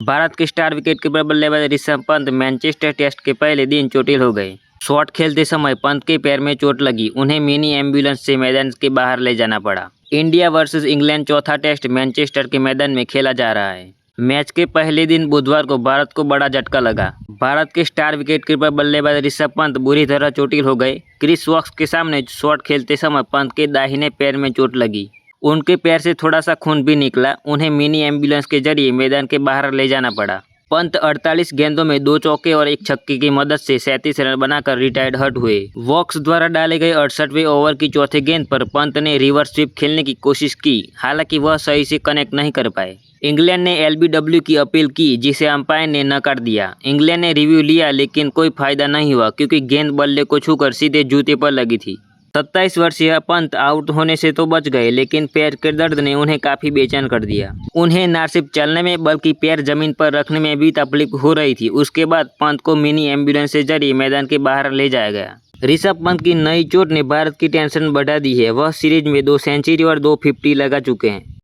भारत के star wicketkeeper बल्लेबाज Rishabh Pant Manchester test के पहले दिन चोटिल हो गए। शॉट खेलते समय पंत के पैर में चोट लगी, उन्हें मिनी एम्बुलेंस से मैदान के बाहर ले जाना पड़ा। इंडिया वर्सेस इंग्लैंड चौथा टेस्ट मैनचेस्टर के मैदान में खेला जा रहा है। मैच के पहले दिन बुधवार को भारत को बड़ा झटका लगा। भारत के स्टार विकेटकीपर बल्लेबाज ऋषभ पंत बुरी तरह चोटिल हो गए। क्रिस वॉक्स के सामने शॉट खेलते समय पंत के दाहिने पैर में चोट लगी। उनके पैर से थोड़ा सा खून भी निकला, उन्हें मिनी एम्बुलेंस के जरिए मैदान के बाहर ले जाना पड़ा। पंत 48 गेंदों में 2 चौके और 1 छक्के की मदद से 37 रन बनाकर रिटायर्ड हट हुए। वॉक्स द्वारा डाले गए 68वें ओवर की चौथे गेंद पर पंत ने रिवर्स स्वीप खेलने की कोशिश की, हालांकि वह सही से कनेक्ट नहीं कर पाए। इंग्लैंड ने एलबीडब्ल्यू की अपील की, जिसे अंपायर ने नकार दिया। इंग्लैंड ने रिव्यू लिया, लेकिन कोई फायदा नहीं हुआ क्योंकि गेंद बल्ले को छूकर सीधे जूते पर लगी थी। 27 वर्षीय पंत आउट होने से तो बच गए, लेकिन पैर के दर्द ने उन्हें काफी बेचैन कर दिया। उन्हें न सिर्फ चलने में बल्कि पैर जमीन पर रखने में भी तकलीफ हो रही थी। उसके बाद पंत को मिनी एम्बुलेंस से जरिए मैदान के बाहर ले जाया गया। ऋषभ पंत की नई चोट ने भारत की टेंशन बढ़ा दी है। वह सीरीज में 2 सेंचुरी और 2 50 लगा चुके हैं।